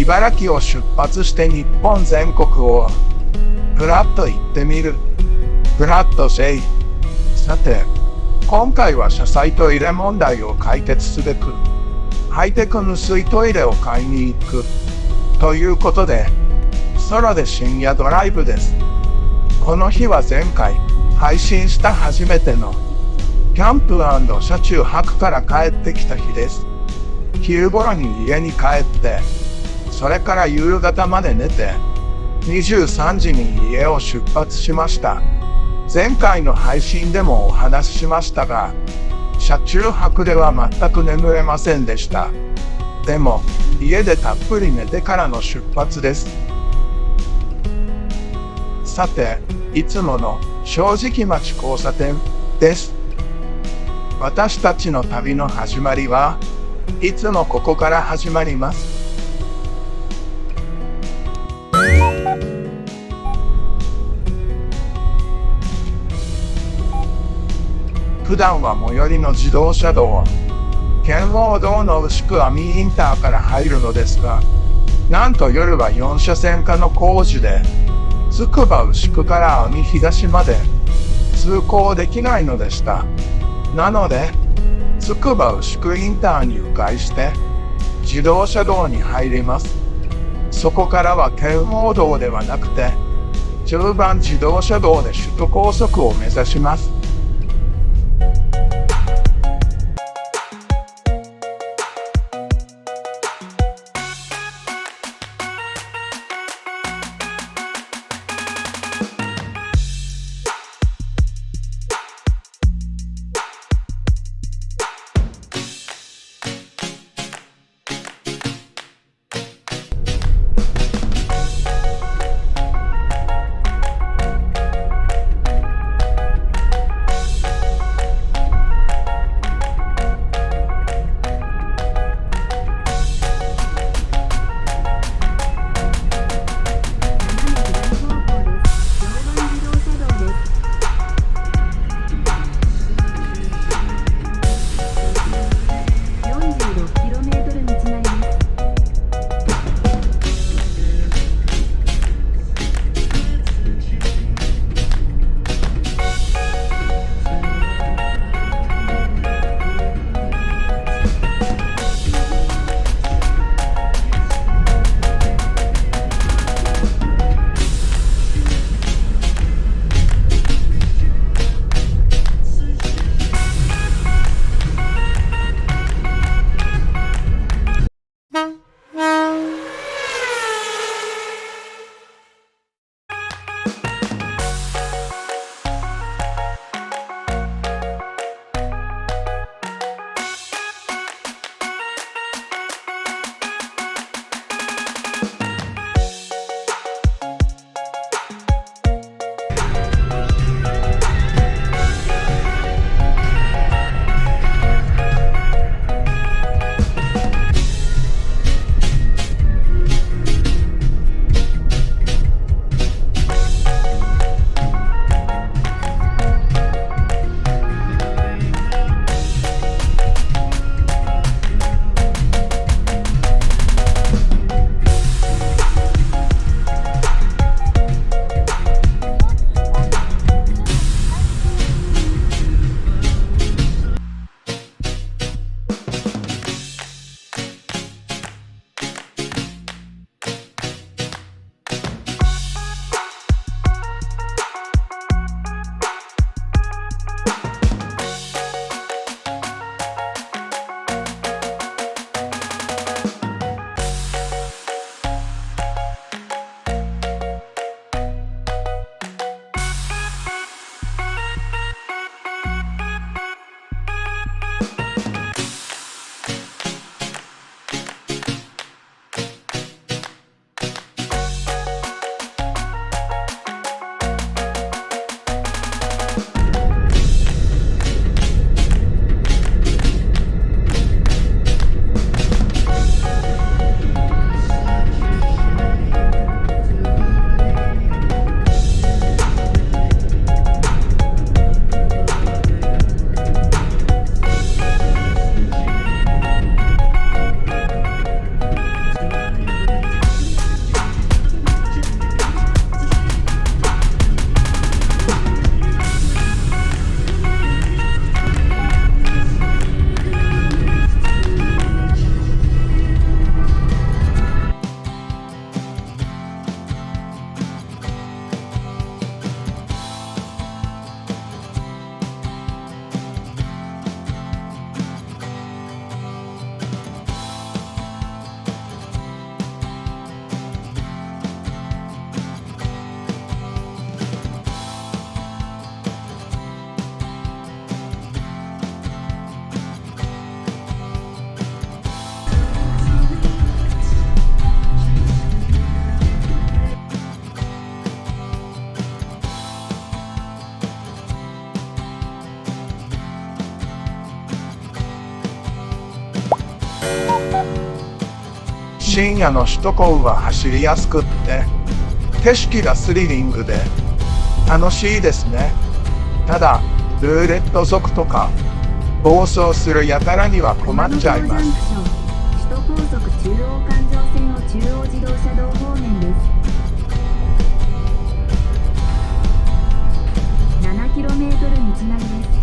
茨城を出発して日本全国をふらっと行ってみる。ふらっとせい。さて、今回は車載トイレ問題を解決すべく、ハイテク無水トイレを買いに行く。ということで、ソロで深夜ドライブです。この日は前回配信した初めてのキャンプ&車中泊から帰ってきた日です。昼頃に家に帰って、それから夕方まで寝て、23時に家を出発しました。前回の配信でもお話ししましたが、車中泊では全く眠れませんでした。でも、家でたっぷり寝てからの出発です。さて、いつもの正直町交差点です。私たちの旅の始まりはいつもここから始まります。普段は最寄りの自動車道、圏央道の牛久網インターから入るのですが、なんと夜は4車線化の工事で、つくば牛久から網東まで通行できないのでした。なので、つくば牛久インターに迂回して自動車道に入ります。そこからは圏央道ではなくて、常磐自動車道で首都高速を目指します。深夜の首都高は走りやすくって、景色がスリリングで楽しいですね。ただ、ルーレット族とか暴走する輩には困っちゃいます。首都高速中央環状線を中央自動車道方面です。7km 道なりです。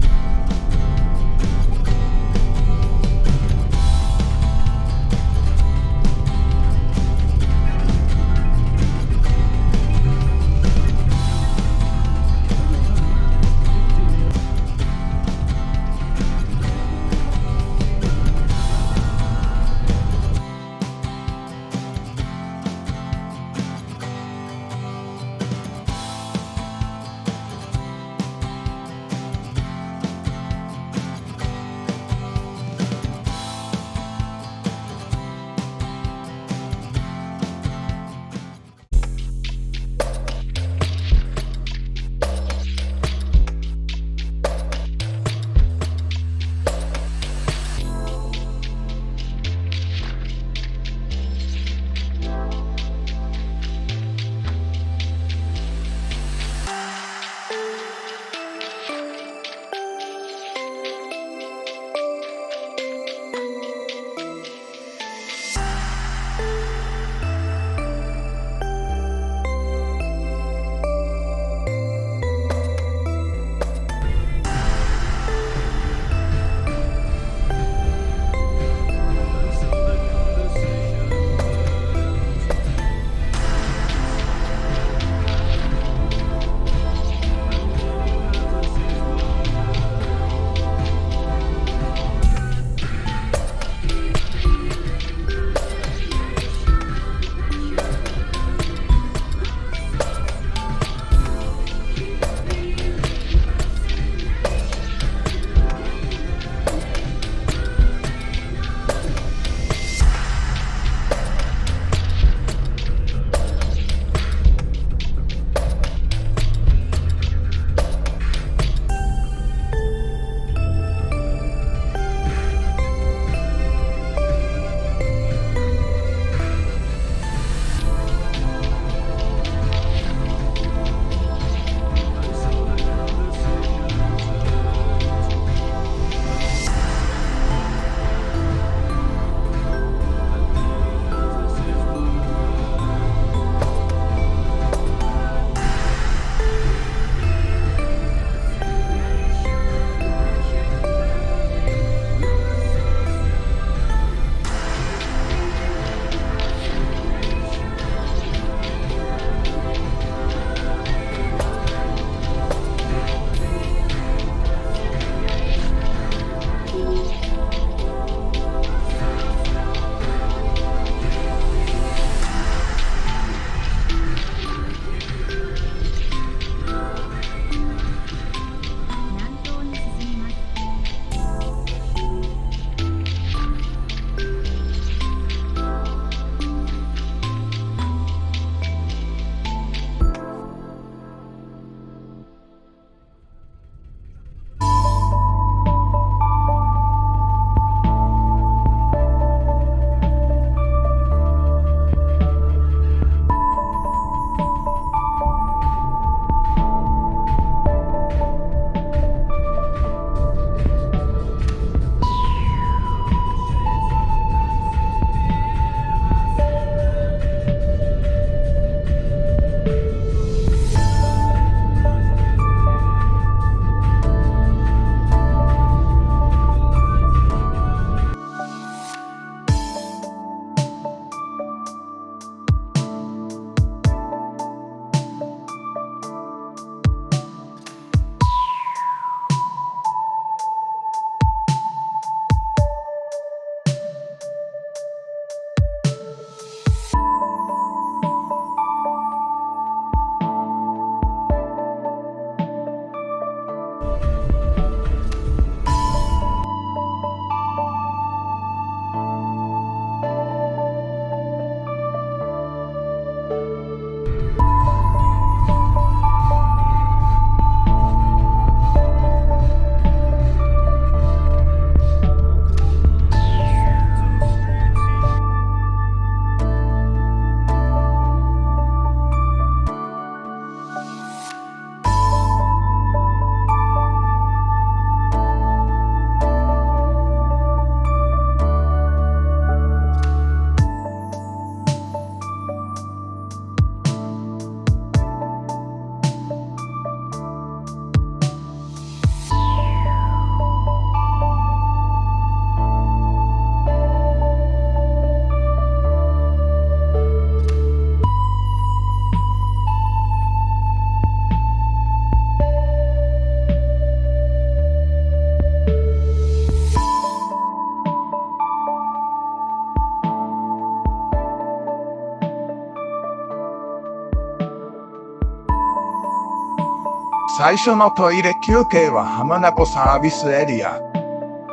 最初のトイレ休憩は浜名湖サービスエリア。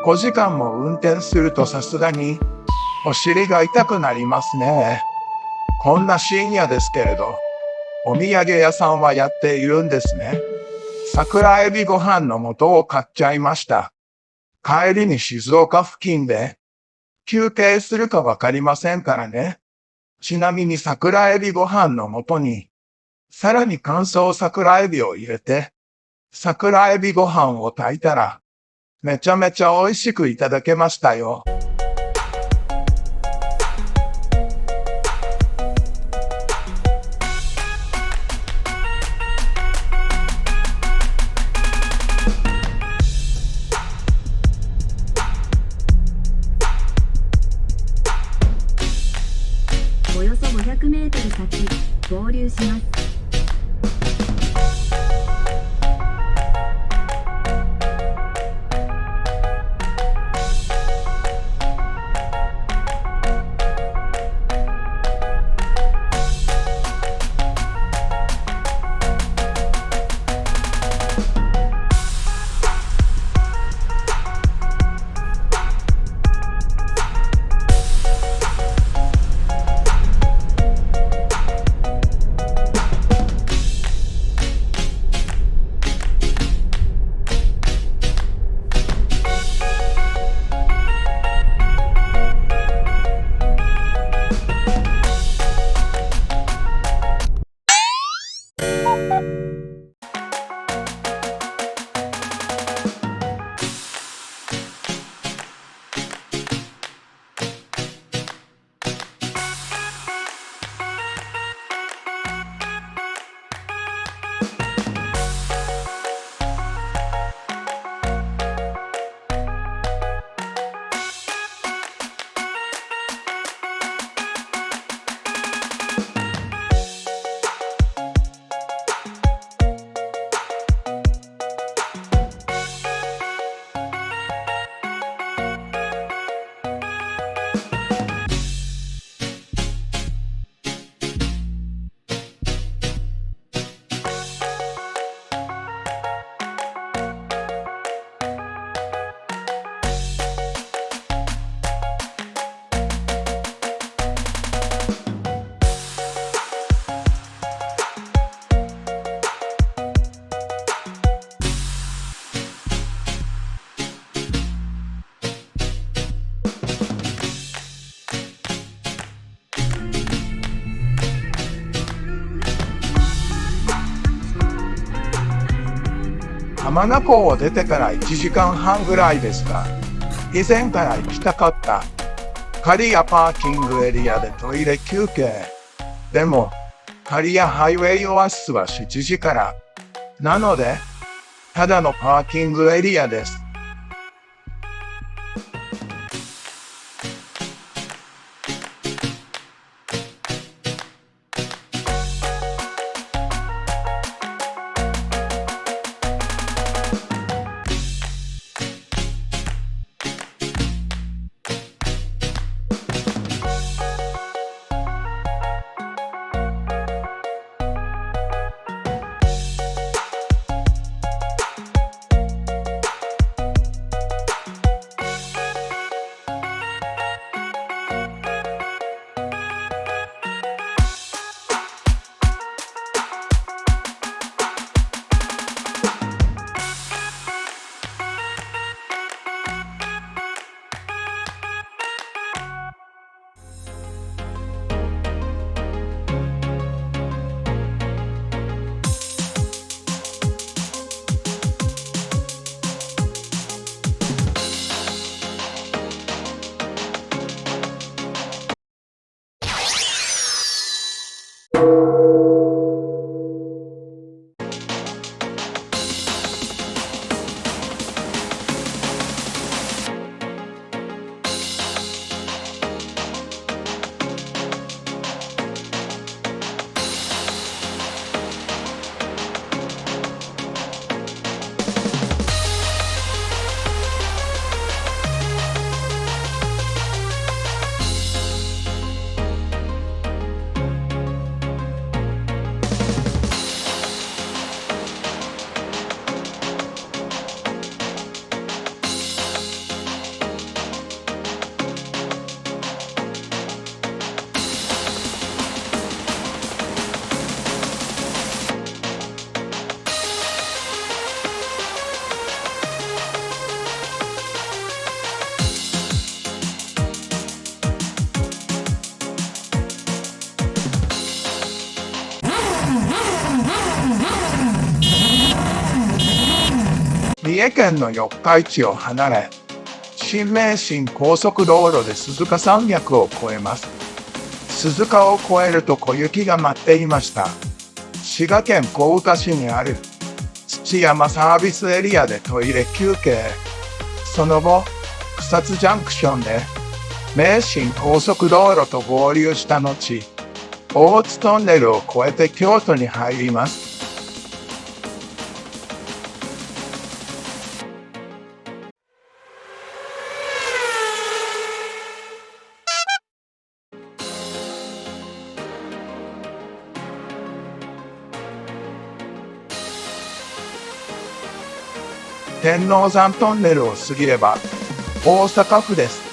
5時間も運転するとさすがにお尻が痛くなりますね。こんな深夜ですけれど、お土産屋さんはやっているんですね。桜エビご飯の素を買っちゃいました。帰りに静岡付近で休憩するかわかりませんからね。ちなみに桜エビご飯の素に、さらに乾燥桜エビを入れて、桜エビご飯を炊いたら、めちゃめちゃ美味しくいただけましたよ。およそ500メートル先、合流します。浜名湖を出てから1時間半ぐらいですが、以前から行きたかった刈谷パーキングエリアでトイレ休憩。でも、刈谷ハイウェイオアシスは7時から。なので、ただのパーキングエリアです。三重県の四日市を離れ、新名神高速道路で鈴鹿山脈を越えます。鈴鹿を越えると小雪が待っていました。滋賀県甲賀市にある土山サービスエリアでトイレ休憩。その後、草津ジャンクションで名神高速道路と合流した後、大津トンネルを越えて京都に入ります。天王山トンネルを過ぎれば大阪府です。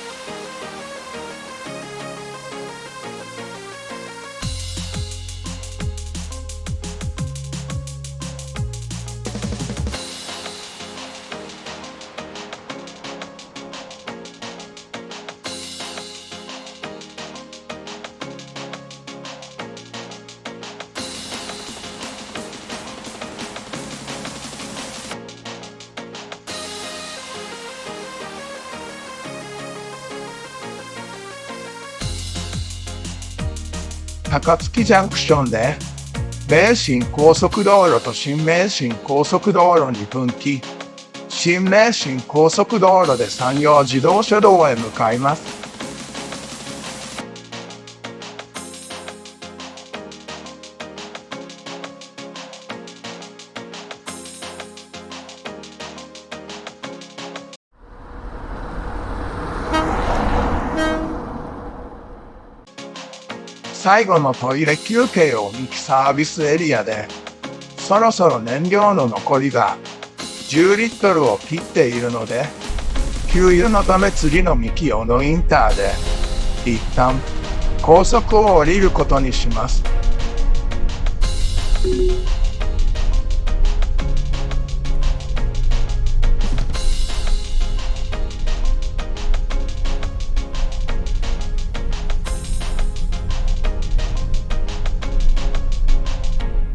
高槻ジャンクションで名神高速道路と新名神高速道路に分岐。新名神高速道路で山陽自動車道へ向かいます。最後のトイレ休憩を三木サービスエリアで、そろそろ燃料の残りが10リットルを切っているので、給油のため次の三木小野インターで、一旦高速を降りることにします。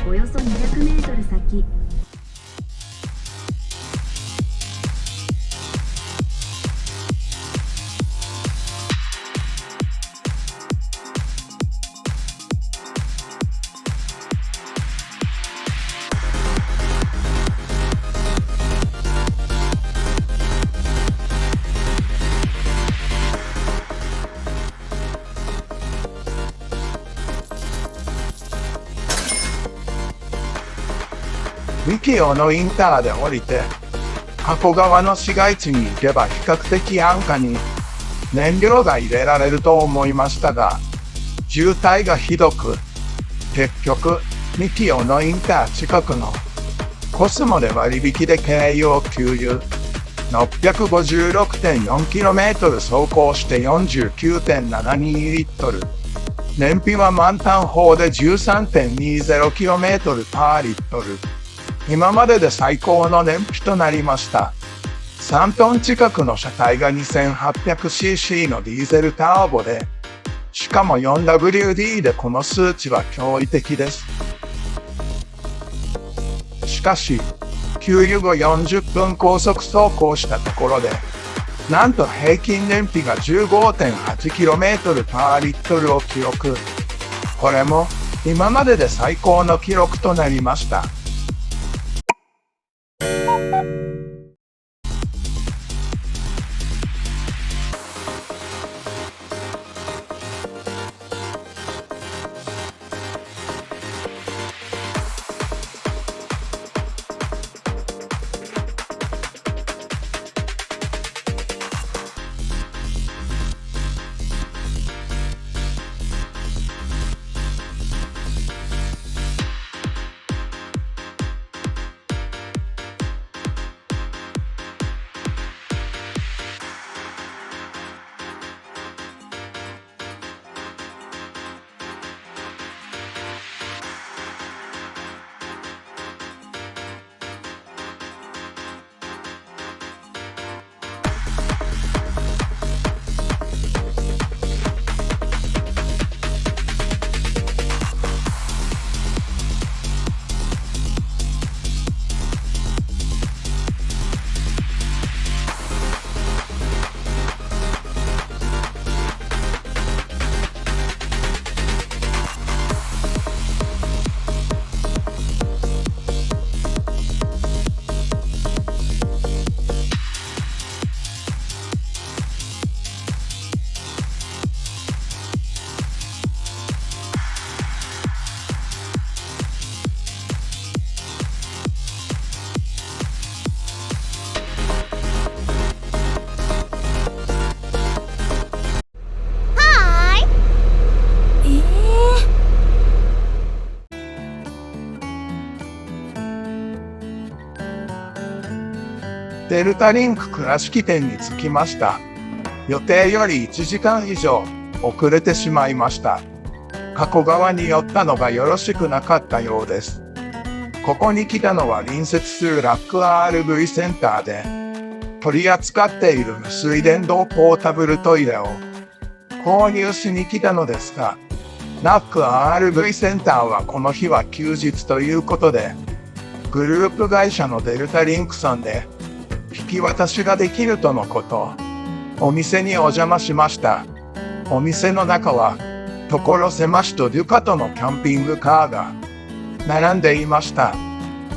およそ200メートル先。三木小野インターで降りて、加古川の市街地に行けば比較的安価に燃料が入れられると思いましたが、渋滞がひどく、結局、三木小野インター近くのコスモで割引で軽油を給油。656.4km 走行して 49.72 リットル。燃費は満タン砲で 13.20km パーリットル。今までで最高の燃費となりました。3トン近くの車体が 2800cc のディーゼルターボで、しかも 4WD でこの数値は驚異的です。しかし、給油後40分高速走行したところで、なんと平均燃費が 15.8km パーリットルを記録。これも今までで最高の記録となりました。デルタリンク倉敷店に着きました。予定より1時間以上遅れてしまいました。加古川に寄ったのがよろしくなかったようです。ここに来たのは隣接するラック RV センターで取り扱っている無水電動ポータブルトイレを購入しに来たのですが、ラック RV センターはこの日は休日ということで、グループ会社のデルタリンクさんで引き渡しができるとのこと。お店にお邪魔しました。お店の中は所狭しとデュカトのキャンピングカーが並んでいました。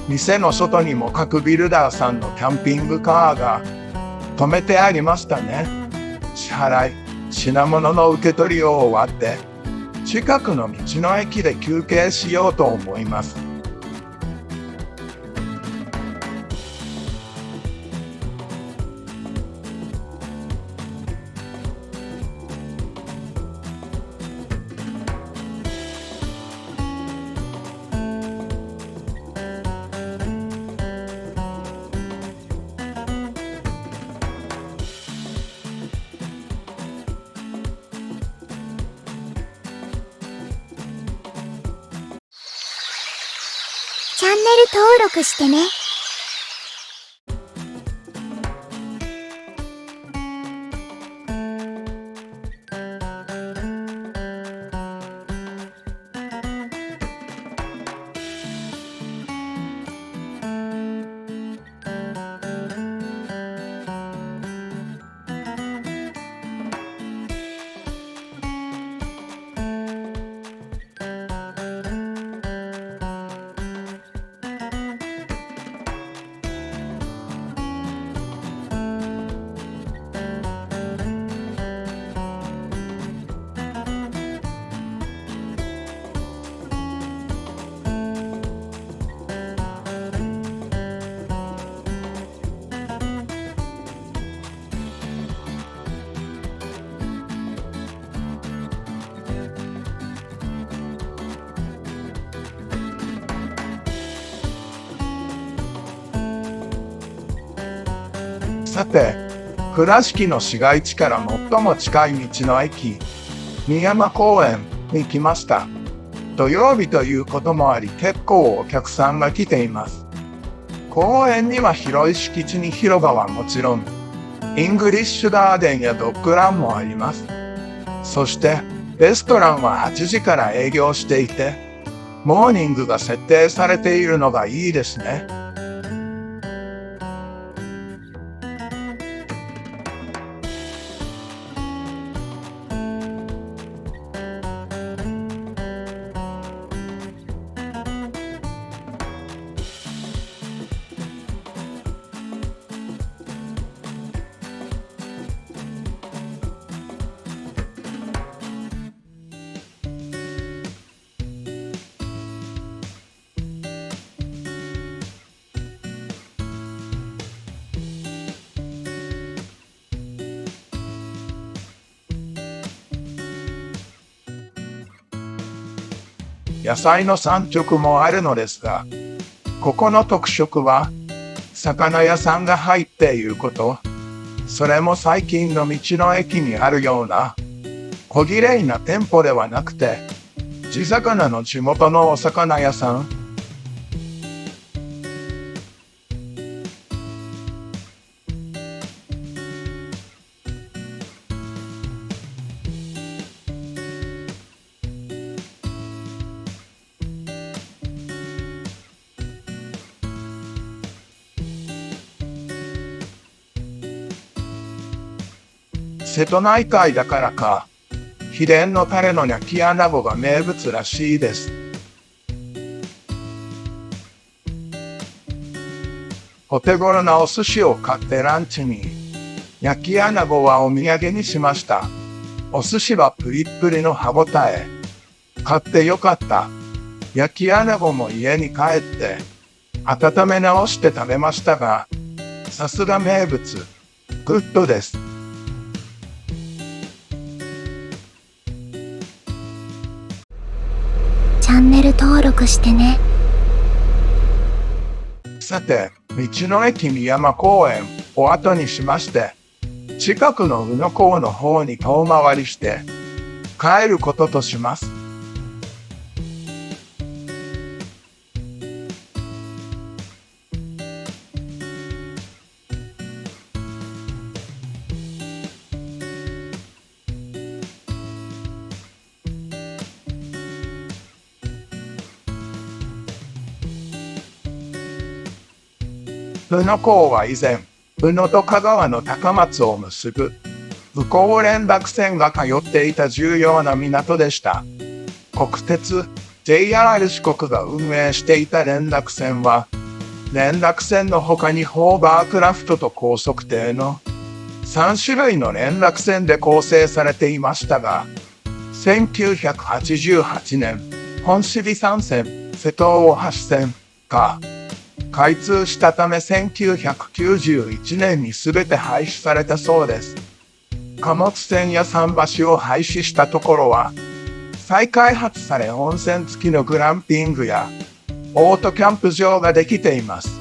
店の外にも各ビルダーさんのキャンピングカーが止めてありましたね。支払い、品物の受け取りを終わって、近くの道の駅で休憩しようと思います。チャンネル登録してね。さて、倉敷の市街地から最も近い道の駅、三山公園に来ました。土曜日ということもあり結構お客さんが来ています。公園には広い敷地に広場はもちろん、イングリッシュガーデンやドッグランもあります。そして、レストランは8時から営業していて、モーニングが設定されているのがいいですね。野菜の産直もあるのですが、ここの特色は、魚屋さんが入っていること、それも最近の道の駅にあるような、小綺麗な店舗ではなくて、地魚の地元のお魚屋さん。瀬戸内海だからか、秘伝のタレの焼き穴子が名物らしいです。お手頃なお寿司を買ってランチに、焼き穴子はお土産にしました。お寿司はプリップリの歯ごたえ。買ってよかった。焼き穴子も家に帰って、温め直して食べましたが、さすが名物。グッドです。チャンネル登録してね。さて、道の駅三山公園。お後にしまして、近くの宇野港の方に遠回りして、帰ることとします。宇野港は以前、宇野と香川の高松を結ぶ、宇高連絡船が通っていた重要な港でした。国鉄、JR 四国が運営していた連絡船は、連絡船の他にホーバークラフトと高速艇の3種類の連絡船で構成されていましたが、1988年、本尻3線、瀬戸大橋線が開通したため1991年に全て廃止されたそうです。貨物船や桟橋を廃止したところは、再開発され温泉付きのグランピングやオートキャンプ場ができています。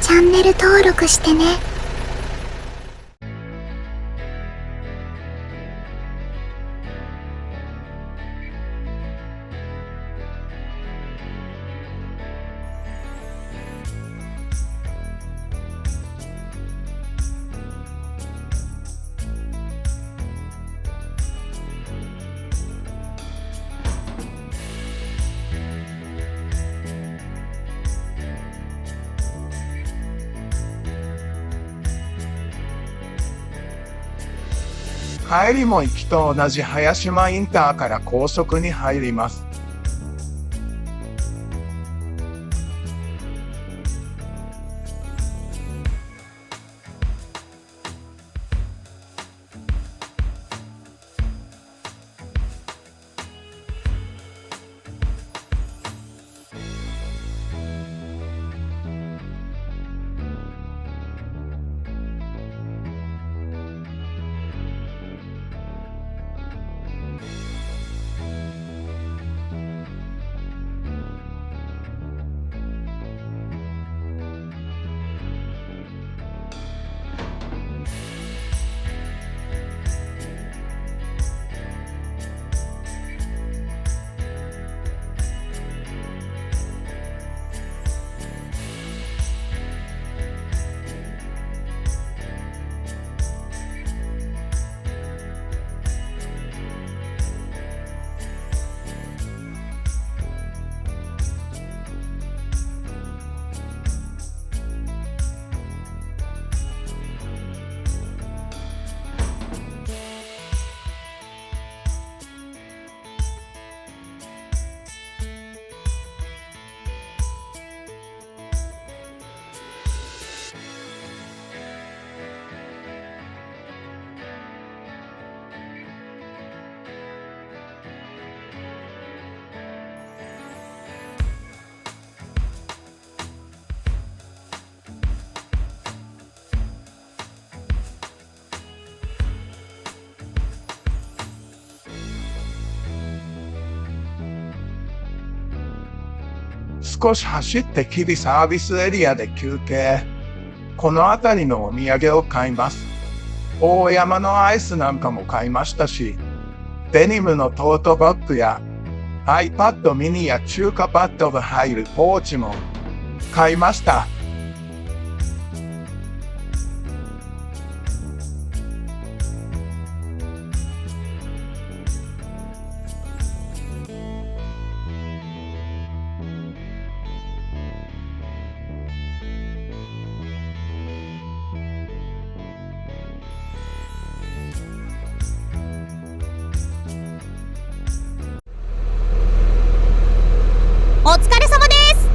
チャンネル登録してね。帰りも行きと同じ早島インターから高速に入ります。少し走ってキリサービスエリアで休憩。この辺りのお土産を買います。大山のアイスなんかも買いましたし、デニムのトートバッグや iPad mini や中華パッドが入るポーチも買いました。お疲れ様です。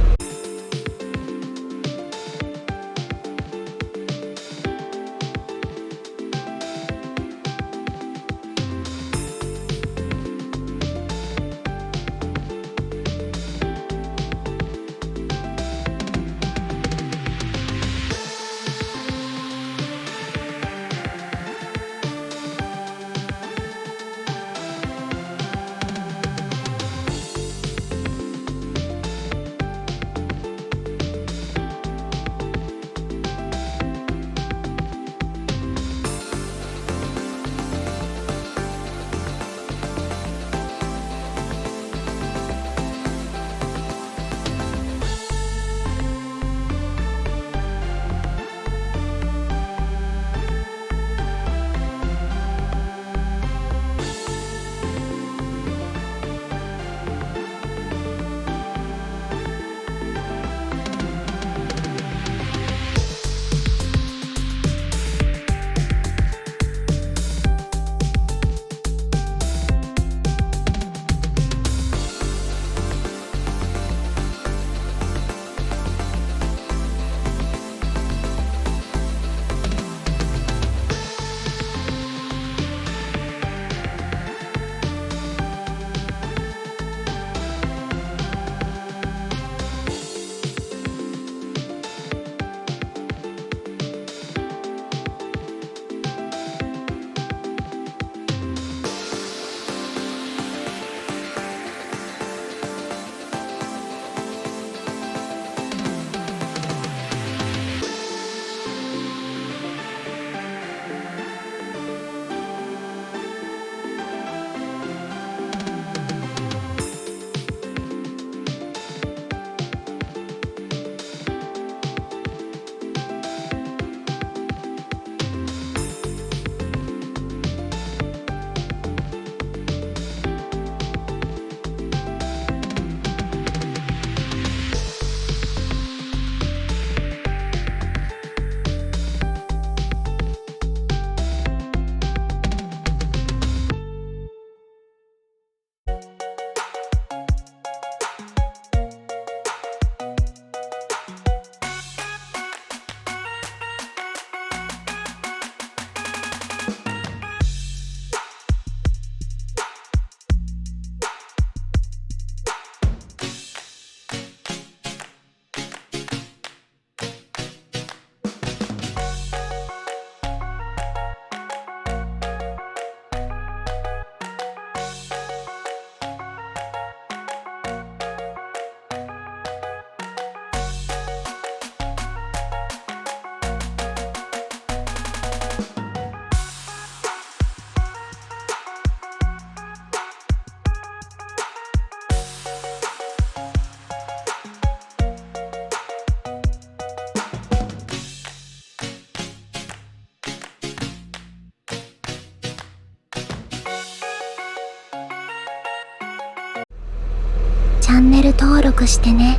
チャンネル登録してね。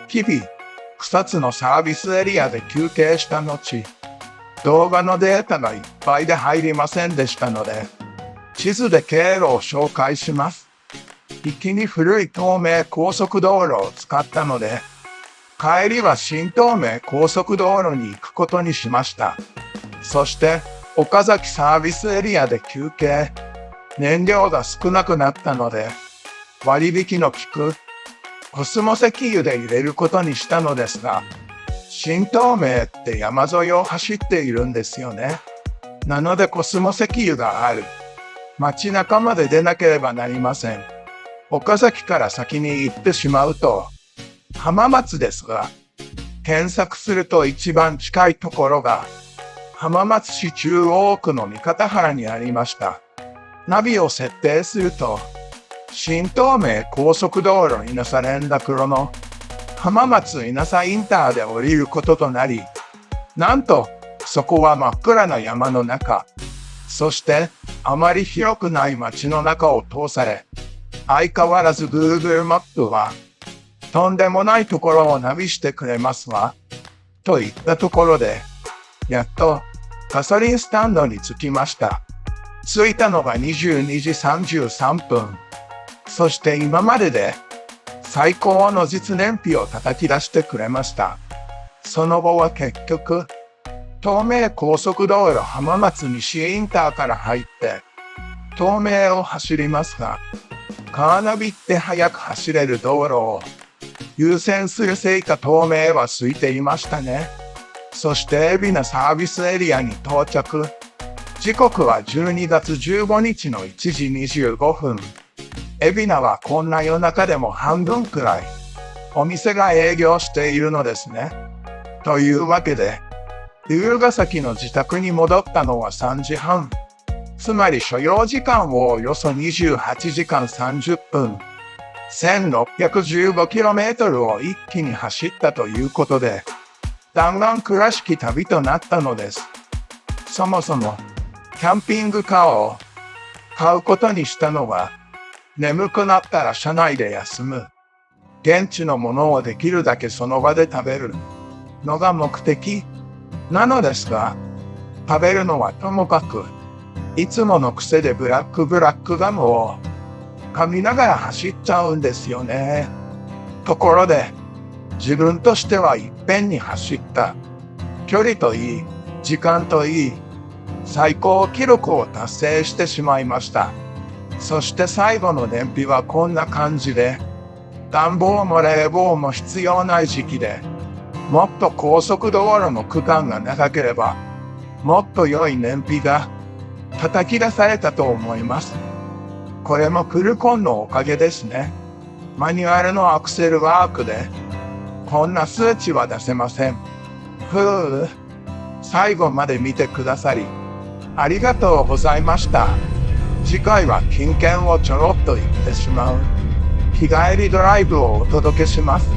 日々、草津のサービスエリアで休憩した後、動画のデータがいっぱいで入りませんでしたので、地図で経路を紹介します。一気に古い東名高速道路を使ったので、帰りは新東名高速道路に行くことにしました。そして、岡崎サービスエリアで休憩。燃料が少なくなったので、割引の効くコスモ石油で入れることにしたのですが、新東名って山沿いを走っているんですよね。なのでコスモ石油がある街中まで出なければなりません。岡崎から先に行ってしまうと、浜松ですが、検索すると一番近いところが、浜松市中央区の三方原にありました。ナビを設定すると、新東名高速道路稲佐連絡路の浜松稲佐インターで降りることとなり、なんとそこは真っ暗な山の中、そしてあまり広くない街の中を通され、相変わらず Google マップはとんでもないところをナビしてくれますわ。といったところで、やっとガソリンスタンドに着きました。着いたのが22時33分。そして今までで最高の実燃費を叩き出してくれました。その後は結局、東名高速道路浜松西インターから入って、東名を走りますが、カーナビって速く走れる道路を優先するせいか東名は空いていましたね。そして海老名サービスエリアに到着。時刻は12月15日の1時25分。海老名はこんな夜中でも半分くらいお店が営業しているのですね。というわけで、龍ヶ崎の自宅に戻ったのは3時半。つまり所要時間をおよそ28時間30分。1615km を一気に走ったということで、弾丸倉敷旅となったのです。そもそも、キャンピングカーを買うことにしたのは、眠くなったら車内で休む。現地のものをできるだけその場で食べるのが目的なのですが、食べるのはともかく、いつもの癖でブラックガムを噛みながら走っちゃうんですよね。ところで、自分としてはいっぺんに走った距離といい、時間といい、最高記録を達成してしまいました。そして最後の燃費はこんな感じで、暖房も冷房も必要ない時期で、もっと高速道路の区間が長ければ、もっと良い燃費が叩き出されたと思います。これもフルコンのおかげですね。マニュアルのアクセルワークで、こんな数値は出せません。最後まで見てくださり、ありがとうございました。次回は近県をちょろっと言ってしまう日帰りドライブをお届けします。